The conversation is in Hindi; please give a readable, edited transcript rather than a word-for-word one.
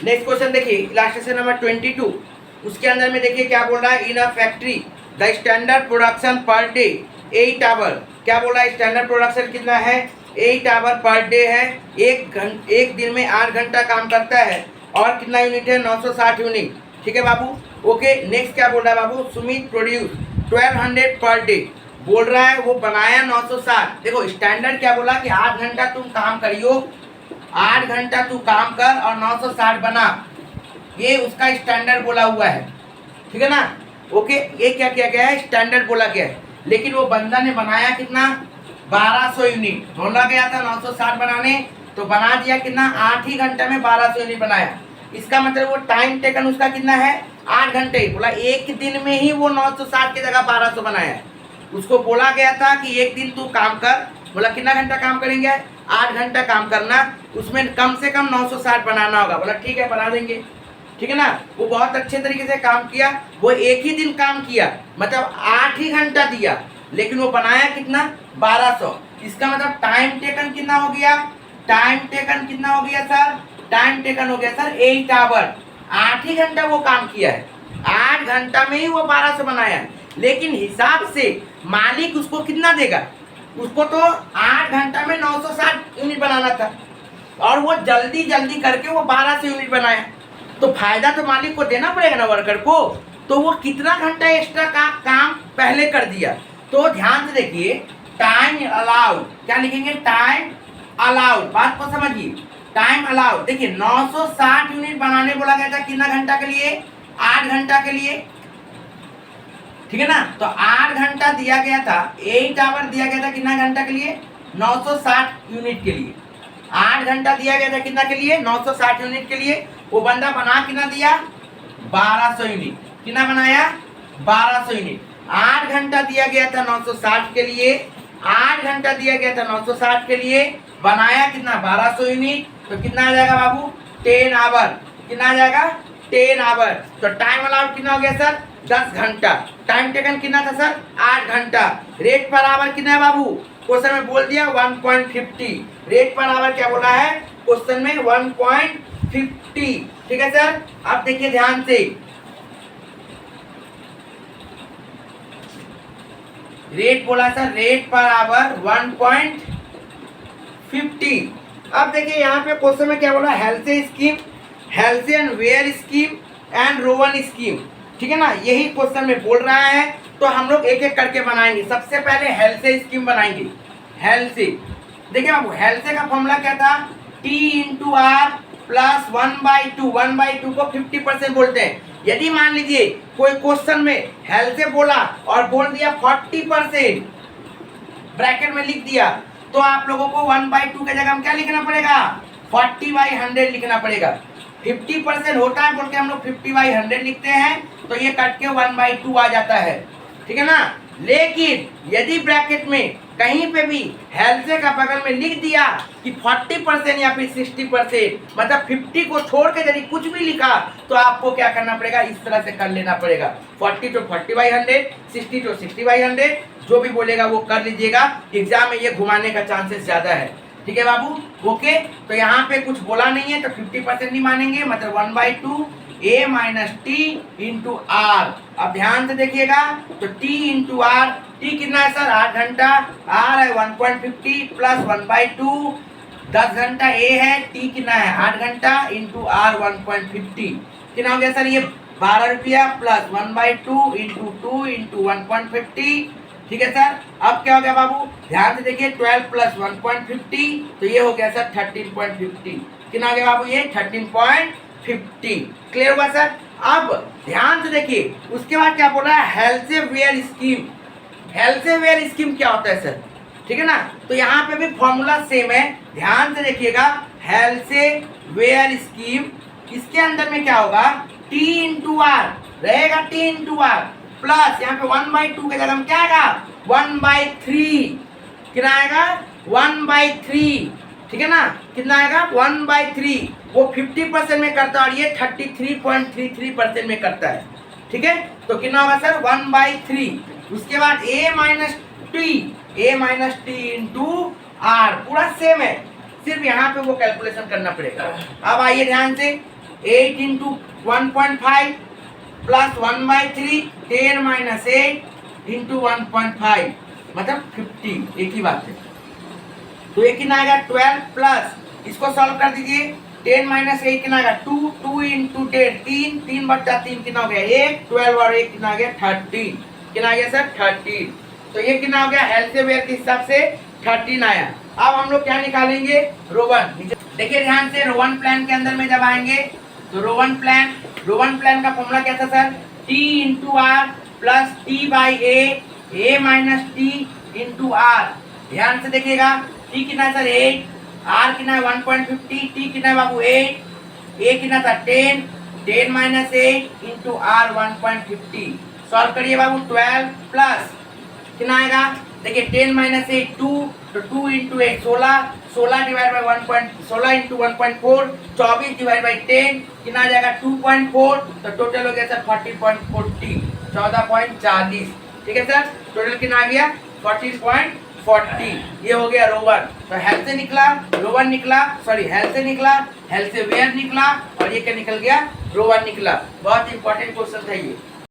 नेक्स्ट क्वेश्चन देखिए इलास्ट्रेशन नंबर 22, उसके अंदर में देखिए क्या बोल रहा है, in a factory the standard production per day 8 hour, क्या बोल रहा है स्टैंडर्ड प्रोडक्शन कितना है 8 आवर पर डे है, एक दिन में 8 घंटा काम करता है और कितना यूनिट है 960 यूनिट, ठीक है बाबू। ओके नेक्स्ट क्या बोल रहा है बाबू, सुमित प्रोड्यूस 1200 पर डे, बोल रहा है वो बनाया 960। देखो स्टैंडर्ड क्या बोला कि 8 घंटा तुम काम करियो, 8 घंटा तू काम कर और 960 बना, ये उसका स्टैंडर्ड बोला हुआ है, ठीक है ना। ओके ये क्या किया गया है, स्टैंडर्ड बोला गया है, लेकिन वो बंदा ने बनाया कितना 1200 यूनिट, बोला गया था 960 बनाने, तो बना दिया कितना 8 ही घंटे में 1200 यूनिट बनाया। इसका मतलब वो टाइम टेकन उसका कितना है 8 घंटे ही, बोला एक दिन में ही वो 960 की जगह 1200 बनाया। उसको बोला गया था कि एक दिन तू काम कर, बोला कितना घंटा काम करेंगे 8 घंटा काम करना, उसमें कम से कम 960 बनाना होगा, बोला ठीक है बना देंगे, ठीक है ना। वो बहुत अच्छे तरीके से काम किया, वो एक ही दिन काम किया मतलब 8 ही घंटा दिया, लेकिन वो बनाया कितना 1200। इसका मतलब टाइम टेकन कितना हो गया, टाइम टेकन कितना हो गया सर, टाइम टेकन हो गया सर 8 आवर, 8 ही घंटा वो काम किया है, 8 घंटा में ही वो 1200 बनाया है। लेकिन हिसाब से मालिक उसको कितना देगा, उसको तो 8 घंटा में 960 यूनिट बनाना था और वो जल्दी जल्दी करके वो 1200 यूनिट बनाया, तो फायदा तो मालिक को देना पड़ेगा ना वर्कर को, तो वो कितना घंटा एक्स्ट्रा का काम पहले कर दिया। तो ध्यान से देखिए टाइम अलाउड, क्या लिखेंगे टाइम अलाउड, बात को समझिए टाइम अलाउड। देखिए 960 यूनिट बनाने बोला गया था कितना घंटा के लिए 8 घंटा के लिए, ठीक है ना। तो 8 घंटा दिया गया था, 8 आवर दिया गया था कितना घंटा के लिए 960 यूनिट के लिए, 8 घंटा दिया गया था कितना के लिए 960 यूनिट के लिए। वो बंदा बना कितना दिया 1200 यूनिट, कितना बनाया 1200 यूनिट। 8 घंटा दिया गया था 960 के लिए, 8 घंटा दिया गया था 960 के लिए, बनाया कितना 1200 यूनिट, तो कितना आ जाएगा बाबू 10 आवर, कितना आ जाएगा 10 आवर। तो टाइम अलाउड कितना हो गया सर 10 घंटा, टाइम टेकन कितना था सर 8 घंटा, रेट पर आवर कितना है बाबू, क्वेश्चन में बोल दिया 1.50, रेट पर आवर क्या बोला है क्वेश्चन में 1.50, ठीक है सर। अब देखिए ध्यान से रेट बोला सर, रेट पर आवर 1.50। अब देखिए यहाँ पे क्वेश्चन में क्या बोला, health scheme, health and wear scheme and rowan scheme, ठीक है ना, यही क्वेश्चन में बोल रहा है। तो हम लोग एक एक करके बनाएंगे। सबसे पहले हेल्थ स्कीम बनाएंगे। हेल्थ देखिए बाबू, हेल्थ का फॉर्मूला क्या था T इंटू आर प्लस 1/2, 1/2 को 50% बोलते हैं। यदि मान लीजिए कोई क्वेश्चन में हेल्थ से बोला और बोल दिया 40%, ब्रैकेट में लिख दिया, तो आप लोगों को 1/2 के जगह में क्या लिखना पड़ेगा 40/100 लिखना पड़ेगा। 50% होता है बोल के हम लोग 50/100 लिखते हैं, तो ये कट के 1/2 आ जाता है, ठीक है ना। लेकिन यदि ब्रैकेट में कहीं पे भी हेल्थ का बगल में लिख दिया कि 40% या फिर 60%, मतलब 50 को छोड़ के यदि कुछ भी लिखा, तो आपको क्या करना पड़ेगा इस तरह से कर लेना पड़ेगा, 40 तो 40/100, 60 तो 60/100, जो भी बोलेगा वो कर लीजिएगा। एग्जाम में ये घुमाने का चांसेस ज्यादा है, ठीक है बाबू। ओके तो यहाँ पे कुछ बोला नहीं है तो 50% नहीं मानेंगे, मतलब 1/2 a minus T into R. अब ध्यान से देखिएगा, तो t इंटू आर, टी कितना है सर 8 घंटा, आर है 1.50 प्लस 1/2, 10 घंटा a है, t कितना है 8 घंटा इंटू आर 1.50, कितना हो गया सर ये 12 रुपया प्लस 1/2 इंटू 2 इंटू 1.50, ठीक है सर। अब क्या हो गया बाबू, ध्यान से देखिए 12 प्लस 1.50, तो ये हो गया सर 13.50, कितना हो गया बाबू ये 13.50, क्लियर हुआ सर। अब ध्यान से देखिए उसके बाद क्या बोला है health wear scheme. Health wear scheme क्या होता है सर, ठीक है ना। तो यहाँ पे भी फॉर्मूला सेम है, ध्यान से देखिएगा हेल्थ वेयर स्कीम, इसके अंदर में क्या होगा t इंटू आर रहेगा, t इंटू आर प्लस यहाँ पे 1/2 के जगह में क्या आएगा 1/3, कितना आएगा 1/3, ठीक है ना, कितना आएगा 1/3। वो 50% में करता है और ये 33.33% में करता है, ठीक है। तो कितना होगा सर 1/3। उसके बाद a minus T into R पूरा सेम है, सिर्फ यहाँ पे वो कैलकुलेशन करना पड़ेगा। अब आइए ध्यान से, 8 इंटू 1.5 प्लस 1/3 10 माइनस 8 इंटू 1.5 मतलब 50, एक ही बात है। तो ये कितना आएगा 12 प्लस, इसको सॉल्व कर दीजिए, 10 माइनस 8 कितना आएगा 2, 2 इंटू 10 3, 3 बचा 3 कितना हो गया 1, 12 और 1 कितना आ गया 13, कितना आ गया सर 13। तो ये कितना हो गया एल्सेवियर के हिसाब से 13 आया। अब हम लोग क्या निकालेंगे रो वन। देखिए ध्यान से, रो वन प्लान के अंदर में जब आएंगे तो रो वन प्लान का फॉर्मूला क्या था sir, T into R plus T by A minus T into R. ध्यान से देखिएगा, टी कितना है सर 8, आर कितना है 1.50, टी कितना है बाबू 8, ए कितना था 10, 10 माइनस 8 इंटू आर 1.50। सॉल्व करिए बाबू 12 प्लस कितना आएगा, देखिए 10 माइनस 8 2, तो 2 into 8 16, 16 divide by 16 into 1.4 24 divide by 10 कितना आ जाएगा 2.4, तो टोटल हो गया सर 40.40 14.40। ठीक है सर, टोटल कितना आ गया 40.40। ये हो गया रो वन। तो हेल्थ से निकला रो वन निकला, सॉरी हेल्थ से निकला हेल्थ से वेयर निकला, और ये क्या निकल गया रो वन निकला। बहुत इंपॉर्टेंट क्वेश्चन था ये।